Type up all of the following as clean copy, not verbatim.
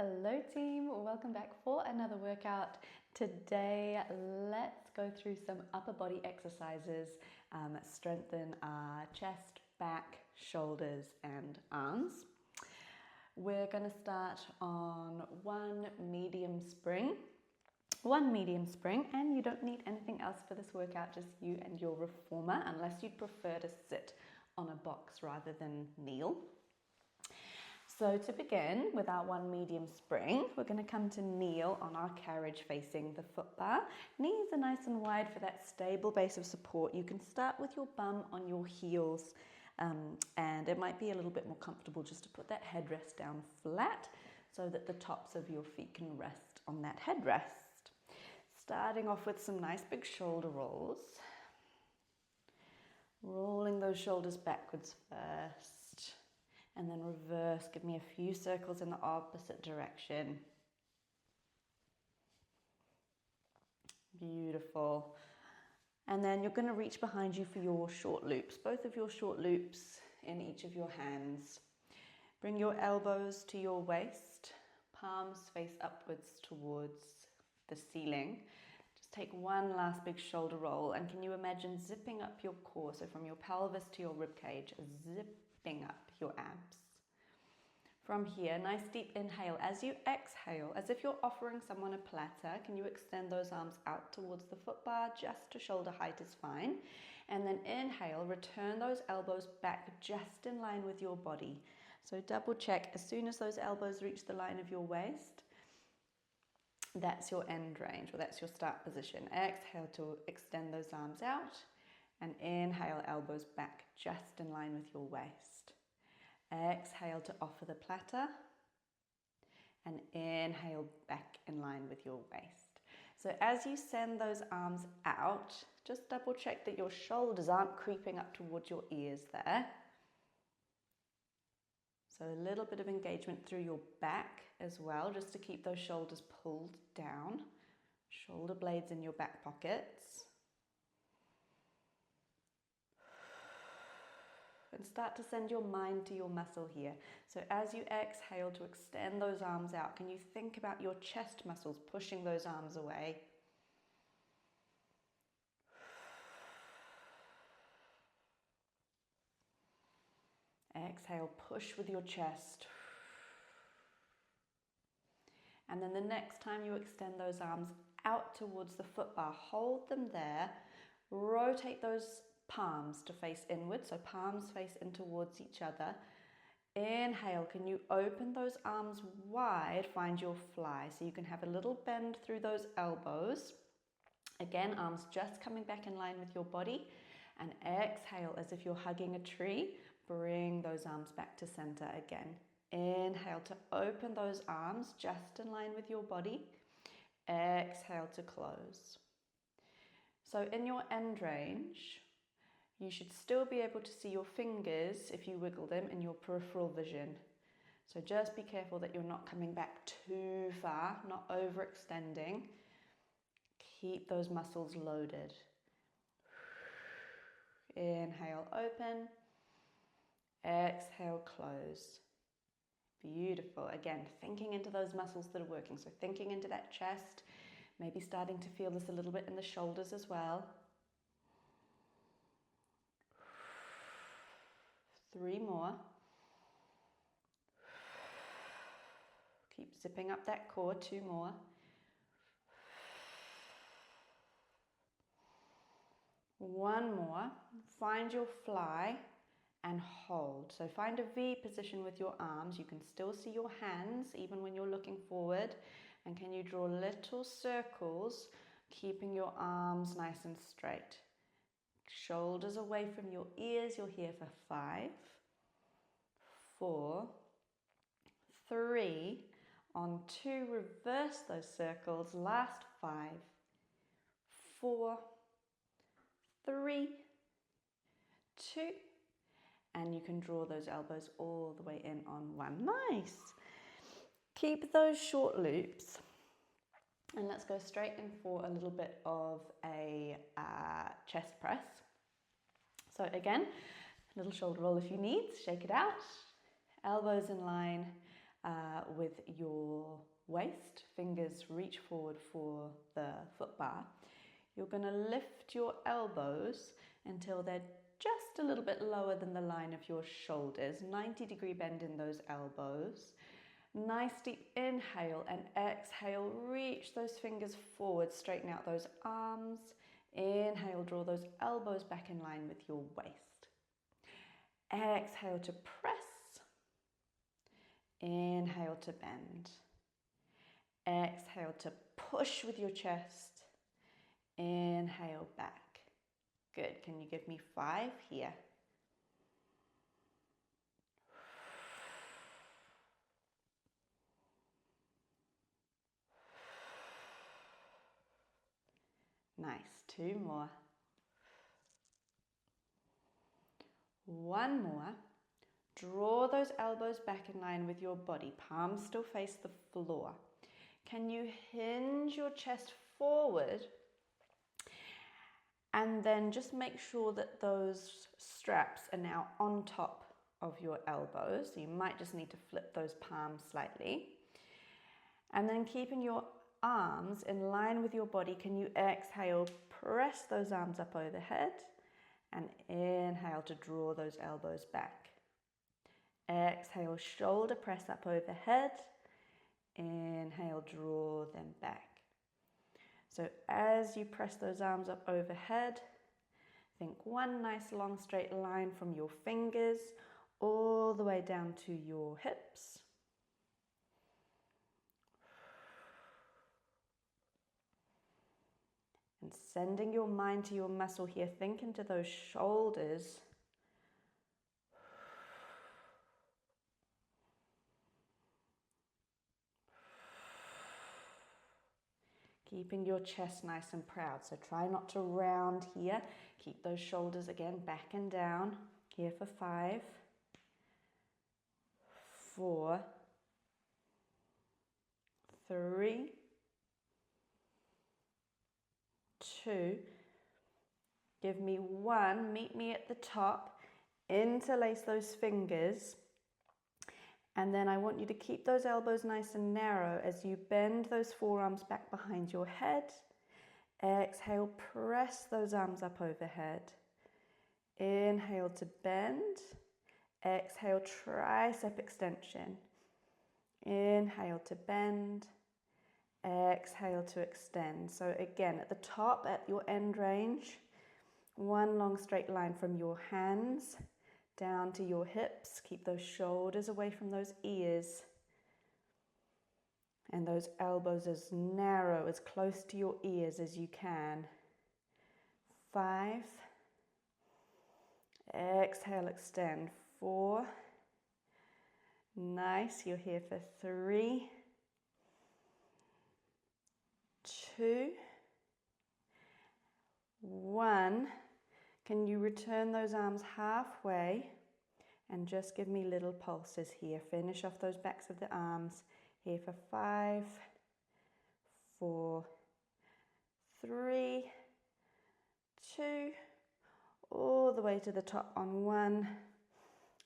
Hello team, welcome back for another workout. Today let's go through some upper body exercises, strengthen our chest, back, shoulders and arms. We're going to start on one medium spring, and you don't need anything else for this workout, just you and your reformer, unless you'd prefer to sit on a box rather than kneel. So to begin with our one medium spring, we're going to come to kneel on our carriage facing the foot bar. Knees are nice and wide for that stable base of support. You can start with your bum on your heels, and it might be a little bit more comfortable just to put that headrest down flat so that the tops of your feet can rest on that headrest. Starting off with some nice big shoulder rolls. Rolling those shoulders backwards first. And then reverse, give me a few circles in the opposite direction. Beautiful. And then you're going to reach behind you for your short loops, both of your short loops in each of your hands. Bring your elbows to your waist, palms face upwards towards the ceiling. Just take one last big shoulder roll, and can you imagine zipping up your core, so from your pelvis to your ribcage, zipping up your abs. From here, nice deep inhale. As you exhale, as if you're offering someone a platter, can you extend those arms out towards the foot bar? Just to shoulder height is fine. And then inhale, return those elbows back just in line with your body. So double check, as soon as those elbows reach the line of your waist, that's your end range, or that's your start position. Exhale to extend those arms out, and inhale, elbows back just in line with your waist. Exhale to offer the platter, and inhale back in line with your waist. So as you send those arms out, just double check that your shoulders aren't creeping up towards your ears there. So a little bit of engagement through your back as well, just to keep those shoulders pulled down. Shoulder blades in your back pockets. And start to send your mind to your muscle here. So as you exhale to extend those arms out, can you think about your chest muscles pushing those arms away? Exhale, push with your chest. And then the next time you extend those arms out towards the foot bar, hold them there, rotate those palms to face inward, so palms face in towards each other. Inhale, can you open those arms wide, find your fly, so you can have a little bend through those elbows. Again, arms just coming back in line with your body, and exhale as if you're hugging a tree. Bring those arms back to center again. Inhale to open those arms just in line with your body. Exhale to close. So in your end range, you should still be able to see your fingers if you wiggle them in your peripheral vision. So just be careful that you're not coming back too far, not overextending. Keep those muscles loaded. Inhale, open. Exhale, close. Beautiful. Again, thinking into those muscles that are working. So thinking into that chest, maybe starting to feel this a little bit in the shoulders as well. 3 more. Keep zipping up that core. 2 more. One more. Find your fly and hold. So find a V position with your arms. You can still see your hands even when you're looking forward. And can you draw little circles, keeping your arms nice and straight? Shoulders away from your ears. You're here for 5, 4, 3. On 2, reverse those circles. Last 5, 4, 3, 2. And you can draw those elbows all the way in on 1. Nice. Keep those short loops. And let's go straight in for a little bit of a chest press. So again, a little shoulder roll if you need. Shake it out. Elbows in line with your waist, fingers reach forward for the foot bar. You're going to lift your elbows until they're just a little bit lower than the line of your shoulders. 90-degree bend in those elbows. Nice deep inhale and exhale, reach those fingers forward, straighten out those arms. Inhale, draw those elbows back in line with your waist. Exhale to press. Inhale to bend. Exhale to push with your chest. Inhale back. Good. Can you give me 5 here? Nice. 2 more. 1 more. Draw those elbows back in line with your body. Palms still face the floor. Can you hinge your chest forward? And then just make sure that those straps are now on top of your elbows. So you might just need to flip those palms slightly. And then keeping your arms in line with your body, can you exhale, press those arms up overhead, and inhale to draw those elbows back. Exhale, shoulder press up overhead. Inhale, draw them back. So as you press those arms up overhead, think one nice long straight line from your fingers all the way down to your hips. And sending your mind to your muscle here, think into those shoulders. Keeping your chest nice and proud. So try not to round here. Keep those shoulders again back and down. Here for 5, 4, 3, 2. Give me 1. Meet me at the top. Interlace those fingers. And then I want you to keep those elbows nice and narrow as you bend those forearms back behind your head. Exhale, press those arms up overhead. Inhale to bend. Exhale, tricep extension. Inhale to bend. Exhale to extend. So again, at the top, at your end range, 1 long straight line from your hands down to your hips. Keep those shoulders away from those ears. And those elbows as narrow, as close to your ears as you can. 5. Exhale, extend. 4. Nice. You're here for 3, 2, 1. Can you return those arms halfway and just give me little pulses here? Finish off those backs of the arms. Here for 5, 4, 3, 2, all the way to the top on 1.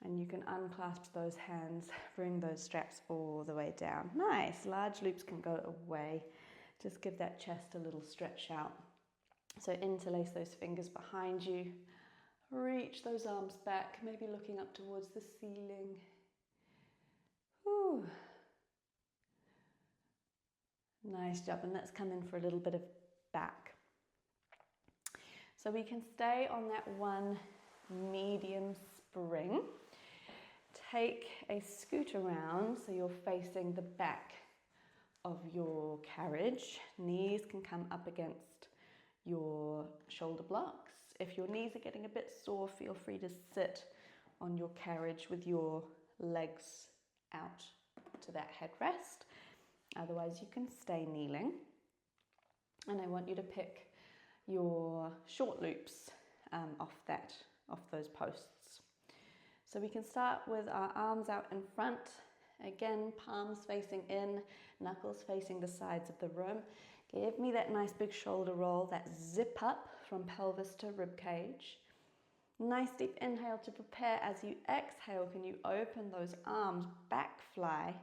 And you can unclasp those hands, bring those straps all the way down. Nice. Large loops can go away. Just give that chest a little stretch out. So interlace those fingers behind you. Reach those arms back, maybe looking up towards the ceiling. Whew. Nice job. And let's come in for a little bit of back. So we can stay on that 1 medium spring. Take a scoot around so you're facing the back of your carriage. Knees can come up against your shoulder blocks. If your knees are getting a bit sore, feel free to sit on your carriage with your legs out to that headrest. Otherwise, you can stay kneeling. And I want you to pick your short loops off those posts. So we can start with our arms out in front. Again, palms facing in, knuckles facing the sides of the room. Give me that nice big shoulder roll, that zip up from pelvis to rib cage. Nice deep inhale to prepare. As you exhale, can you open those arms, back fly,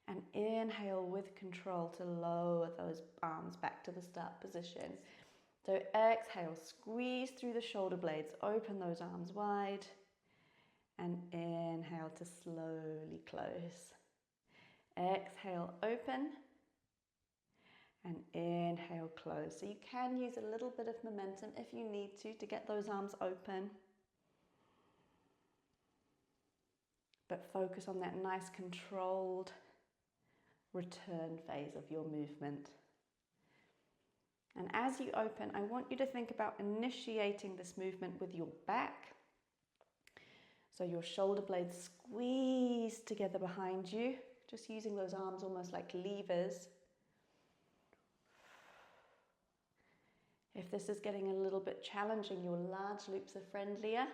And inhale with control to lower those arms back to the start position. So exhale, squeeze through the shoulder blades, open those arms wide. And inhale to slowly close. Exhale, open. And inhale, close. So you can use a little bit of momentum if you need to get those arms open. But focus on that nice controlled return phase of your movement. And as you open, I want you to think about initiating this movement with your back. So your shoulder blades squeeze together behind you, just using those arms almost like levers. If this is getting a little bit challenging, your large loops are friendlier.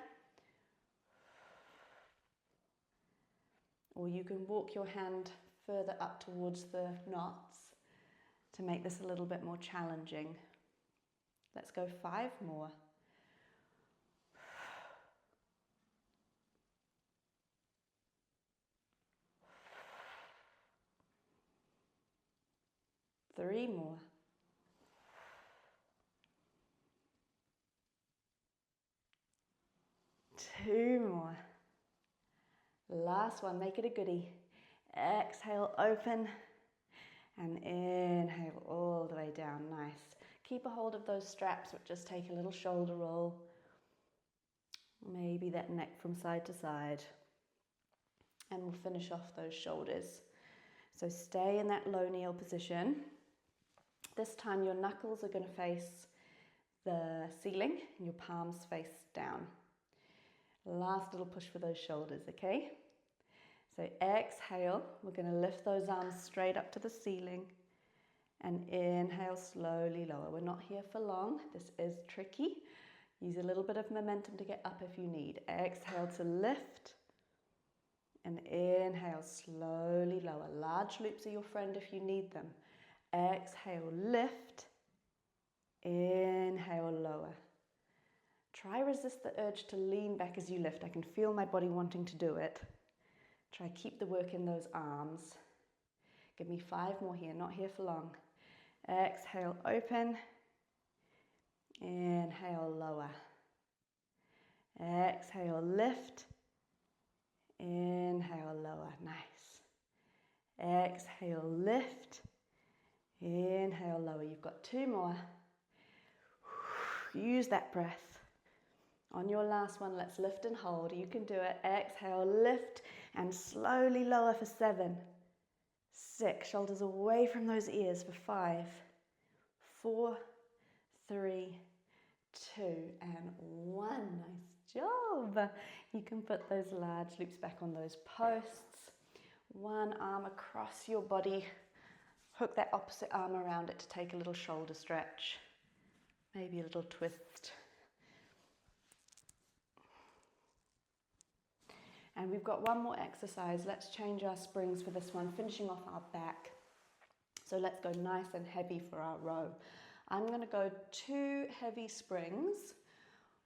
Or you can walk your hand further up towards the knots to make this a little bit more challenging. Let's go 5 more. Three more. 2 more. Last one, make it a goodie. Exhale, open, and inhale all the way down, nice. Keep a hold of those straps, but just take a little shoulder roll. Maybe that neck from side to side. And we'll finish off those shoulders. So stay in that low kneel position. This time your knuckles are going to face the ceiling and your palms face down. Last little push for those shoulders, okay? So exhale, we're going to lift those arms straight up to the ceiling and inhale slowly lower. We're not here for long. This is tricky. Use a little bit of momentum to get up if you need. Exhale to lift and inhale slowly lower. Large loops are your friend if you need them. Exhale, lift, inhale, lower. Try resist the urge to lean back as you lift. I can feel my body wanting to do it. Try keep the work in those arms. Give me 5 more here, not here for long. Exhale, open. Inhale, lower. Exhale, lift. Inhale, lower, nice. Exhale, lift. Inhale, lower. You've got 2 more. Use that breath. On your last one, let's lift and hold. You can do it. Exhale, lift and slowly lower for 7, 6. Shoulders away from those ears for 5, 4, 3, 2, and 1. Nice job. You can put those large loops back on those posts. One arm across your body. Hook that opposite arm around it to take a little shoulder stretch. Maybe a little twist. And we've got one more exercise. Let's change our springs for this one, finishing off our back. So let's go nice and heavy for our row. I'm going to go 2 heavy springs,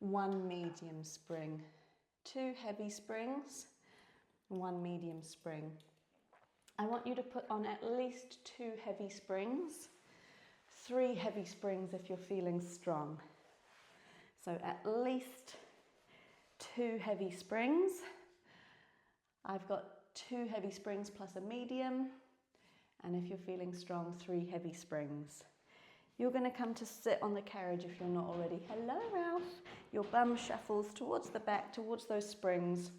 1 medium spring. 2 heavy springs, 1 medium spring. I want you to put on at least 2 heavy springs, 3 heavy springs if you're feeling strong. So at least 2 heavy springs. I've got 2 heavy springs plus a medium, and if you're feeling strong, 3 heavy springs. You're going to come to sit on the carriage if you're not already. Hello, Ralph. Your bum shuffles towards the back, towards those springs,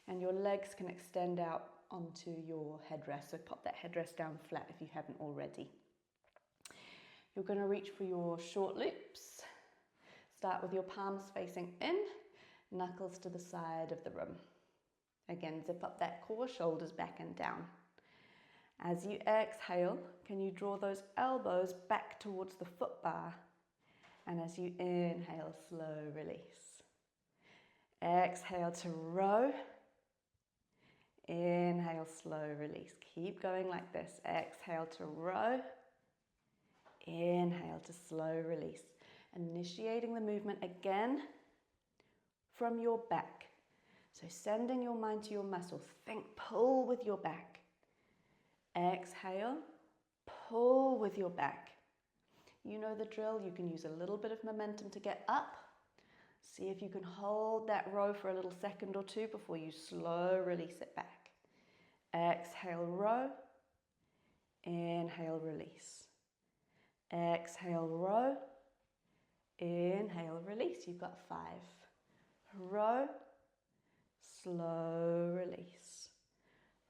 and your legs can extend out onto your headrest. So pop that headrest down flat if you haven't already. You're going to reach for your short loops. Start with your palms facing in, knuckles to the side of the room. Again, zip up that core, shoulders back and down. As you exhale, can you draw those elbows back towards the foot bar? And as you inhale, slow release. Exhale to row. Inhale, slow release. Keep going like this. Exhale to row. Inhale to slow release. Initiating the movement again from your back. So sending your mind to your muscles. Think pull with your back. Exhale, pull with your back. You know the drill, you can use a little bit of momentum to get up. See if you can hold that row for a little second or two before you slow release it back. Exhale, row. Inhale, release. Exhale, row. Inhale, release. You've got 5. Row. Slow release.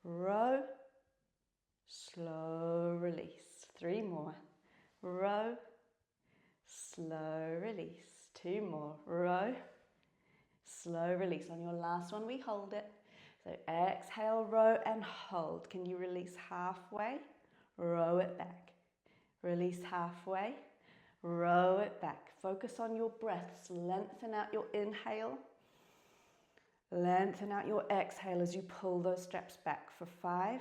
Row. Slow release. 3 more. Row. Slow release. 2 more. Row. Slow release. On your last one, we hold it. So exhale, row and hold. Can you release halfway? Row it back. Release halfway. Row it back. Focus on your breaths. Lengthen out your inhale. Lengthen out your exhale as you pull those straps back for 5,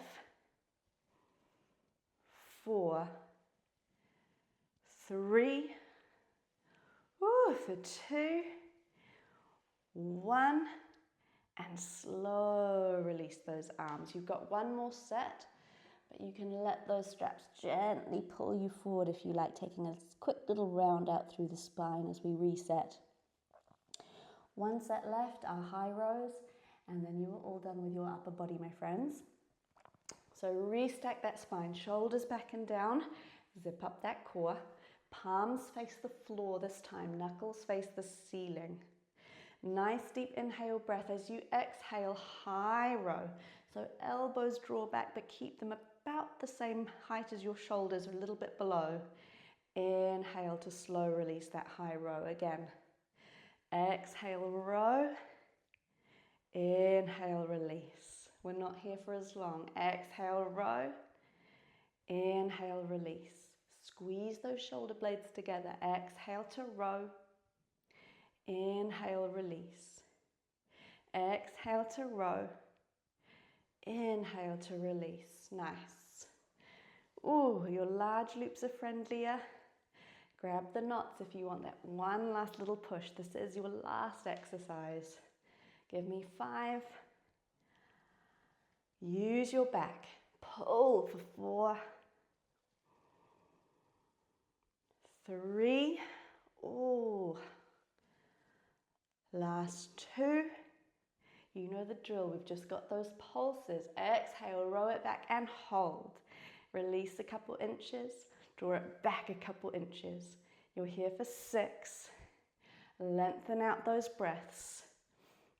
4, 3, for 2, 1, and slow release those arms. You've got 1 more set, but you can let those straps gently pull you forward if you like, taking a quick little round out through the spine as we reset. 1 set left, our high rows, and then you're all done with your upper body, my friends. So restack that spine, shoulders back and down, zip up that core, palms face the floor this time, knuckles face the ceiling. Nice deep inhale breath as you exhale, high row. So elbows draw back, but keep them about the same height as your shoulders, a little bit below. Inhale to slow release that high row again. Exhale, row. Inhale, release. We're not here for as long. Exhale, row. Inhale, release. Squeeze those shoulder blades together. Exhale to row. Inhale, release. Exhale to row. Inhale to release. Nice. Ooh, your large loops are friendlier. Grab the knots if you want that one last little push. This is your last exercise. Give me 5. Use your back. Pull for 4. 3. Ooh. Last 2. You know the drill. We've just got those pulses. Exhale, row it back and hold. Release a couple inches. Draw it back a couple inches. You're here for 6. Lengthen out those breaths.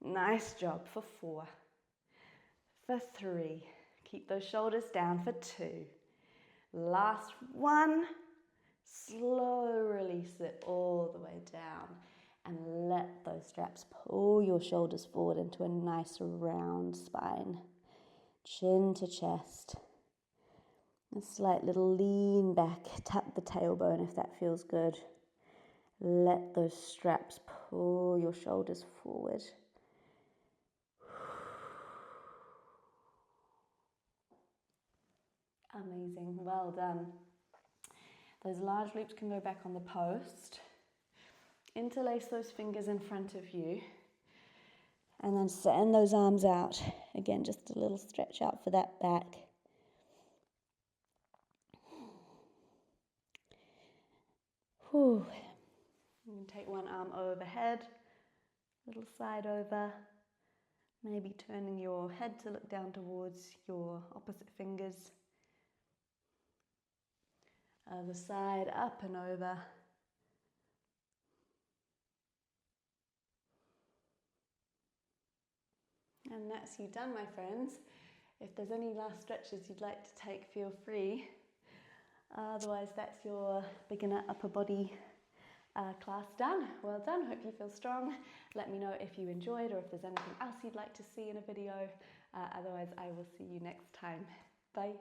Nice job for 4. For 3. Keep those shoulders down for 2. Last 1. Slow release it all the way down. And let those straps pull your shoulders forward into a nice round spine. Chin to chest. A slight little lean back, tap the tailbone if that feels good. Let those straps pull your shoulders forward. Amazing, well done. Those large loops can go back on the post. Interlace those fingers in front of you. And then send those arms out. Again, just a little stretch out for that back. Whew. You can take one arm overhead, little side over, maybe turning your head to look down towards your opposite fingers. Other side, up and over. And that's you done, my friends. If there's any last stretches you'd like to take, feel free. Otherwise, that's your beginner upper body class done. Well done, hope you feel strong. Let me know if you enjoyed or if there's anything else you'd like to see in a video. Otherwise, I will see you next time. Bye.